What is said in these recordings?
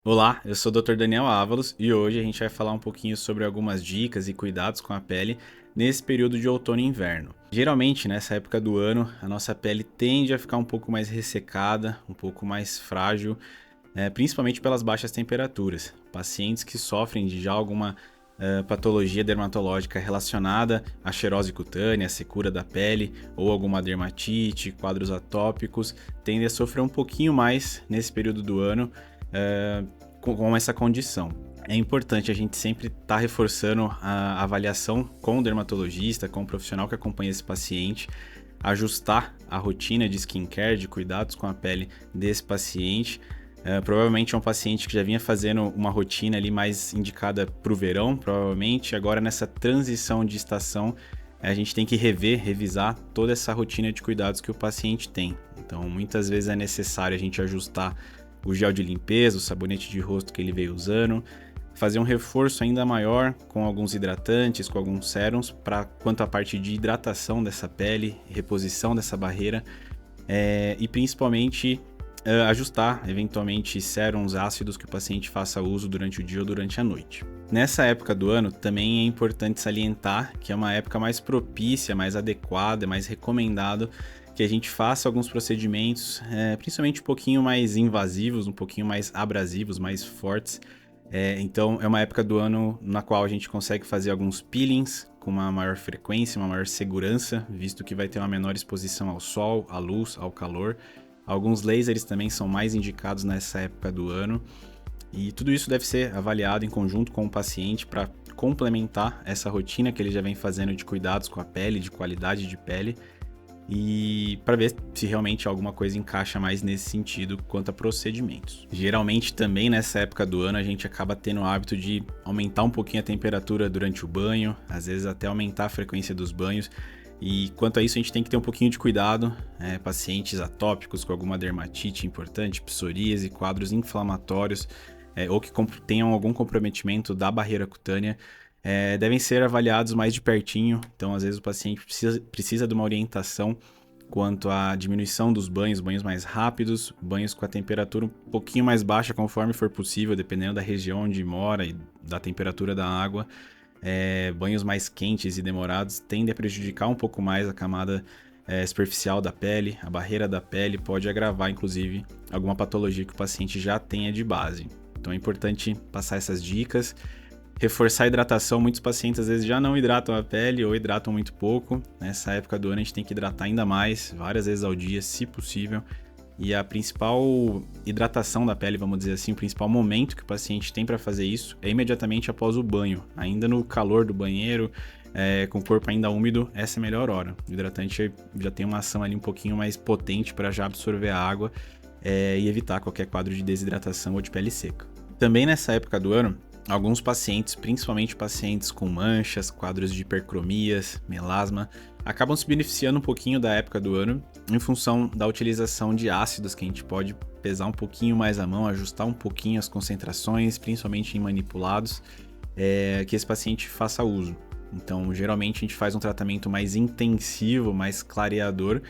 Olá, eu sou o Dr. Daniel Ávalos e hoje a gente vai falar um pouquinho sobre algumas dicas e cuidados com a pele nesse período de outono e inverno. Geralmente, nessa época do ano, a nossa pele tende a ficar um pouco mais ressecada, um pouco mais frágil, principalmente pelas baixas temperaturas. Pacientes que sofrem de já alguma patologia dermatológica relacionada à xerose cutânea, à secura da pele ou alguma dermatite, quadros atópicos, tendem a sofrer um pouquinho mais nesse período do ano com essa condição. É importante a gente sempre estar reforçando a avaliação com o dermatologista, com o profissional que acompanha esse paciente, ajustar a rotina de skincare, de cuidados com a pele desse paciente. Provavelmente é um paciente que já vinha fazendo uma rotina ali mais indicada para o verão, provavelmente. Agora nessa transição de estação, a gente tem que revisar toda essa rotina de cuidados que o paciente tem. Então, muitas vezes é necessário a gente ajustar o gel de limpeza, o sabonete de rosto que ele veio usando, fazer um reforço ainda maior com alguns hidratantes, com alguns sérums, para quanto à parte de hidratação dessa pele, reposição dessa barreira e principalmente ajustar eventualmente sérums ácidos que o paciente faça uso durante o dia ou durante a noite. Nessa época do ano também é importante salientar que é uma época mais propícia, mais adequada, mais recomendado que a gente faça alguns procedimentos, principalmente um pouquinho mais invasivos, um pouquinho mais abrasivos, mais fortes. Então é uma época do ano na qual a gente consegue fazer alguns peelings com uma maior frequência, uma maior segurança, visto que vai ter uma menor exposição ao sol, à luz, ao calor. Alguns lasers também são mais indicados nessa época do ano. E tudo isso deve ser avaliado em conjunto com o paciente para complementar essa rotina que ele já vem fazendo de cuidados com a pele, de qualidade de pele, e para ver se realmente alguma coisa encaixa mais nesse sentido quanto a procedimentos. Geralmente também nessa época do ano a gente acaba tendo o hábito de aumentar um pouquinho a temperatura durante o banho, às vezes até aumentar a frequência dos banhos, e quanto a isso a gente tem que ter um pouquinho de cuidado. Pacientes atópicos com alguma dermatite importante, psoríase, quadros inflamatórios ou que tenham algum comprometimento da barreira cutânea, devem ser avaliados mais de pertinho. Então, às vezes, o paciente precisa de uma orientação quanto à diminuição dos banhos mais rápidos, banhos com a temperatura um pouquinho mais baixa conforme for possível, dependendo da região onde mora e da temperatura da água. Banhos mais quentes e demorados tendem a prejudicar um pouco mais a camada superficial da pele, a barreira da pele, pode agravar, inclusive, alguma patologia que o paciente já tenha de base. Então é importante passar essas dicas. Reforçar a hidratação, muitos pacientes às vezes já não hidratam a pele ou hidratam muito pouco. Nessa época do ano a gente tem que hidratar ainda mais, várias vezes ao dia, se possível. E a principal hidratação da pele, vamos dizer assim, o principal momento que o paciente tem para fazer isso é imediatamente após o banho. Ainda no calor do banheiro, com o corpo ainda úmido, essa é a melhor hora. O hidratante já tem uma ação ali um pouquinho mais potente para já absorver a água e evitar qualquer quadro de desidratação ou de pele seca. Também nessa época do ano, alguns pacientes, principalmente pacientes com manchas, quadros de hipercromias, melasma, acabam se beneficiando um pouquinho da época do ano em função da utilização de ácidos que a gente pode pesar um pouquinho mais a mão, ajustar um pouquinho as concentrações, principalmente em manipulados, que esse paciente faça uso. Então, geralmente a gente faz um tratamento mais intensivo, mais clareador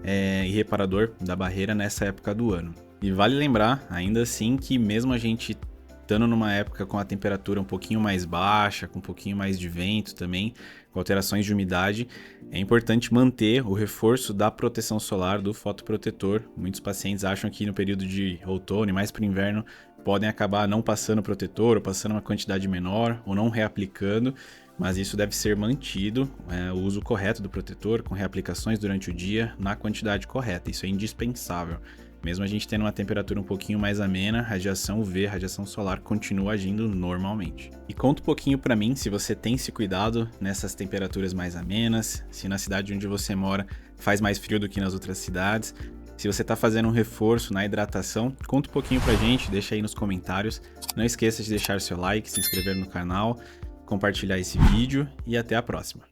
e reparador da barreira nessa época do ano. E vale lembrar, ainda assim, que mesmo a gente estando numa época com a temperatura um pouquinho mais baixa, com um pouquinho mais de vento também, com alterações de umidade, é importante manter o reforço da proteção solar, do fotoprotetor. Muitos pacientes acham que no período de outono e mais para o inverno podem acabar não passando protetor, ou passando uma quantidade menor, ou não reaplicando, mas isso deve ser mantido, o uso correto do protetor, com reaplicações durante o dia, na quantidade correta. Isso é indispensável. Mesmo a gente tendo uma temperatura um pouquinho mais amena, radiação UV, radiação solar, continua agindo normalmente. E conta um pouquinho para mim se você tem se cuidado nessas temperaturas mais amenas, se na cidade onde você mora faz mais frio do que nas outras cidades, se você está fazendo um reforço na hidratação, conta um pouquinho pra gente, deixa aí nos comentários. Não esqueça de deixar seu like, se inscrever no canal, compartilhar esse vídeo e até a próxima.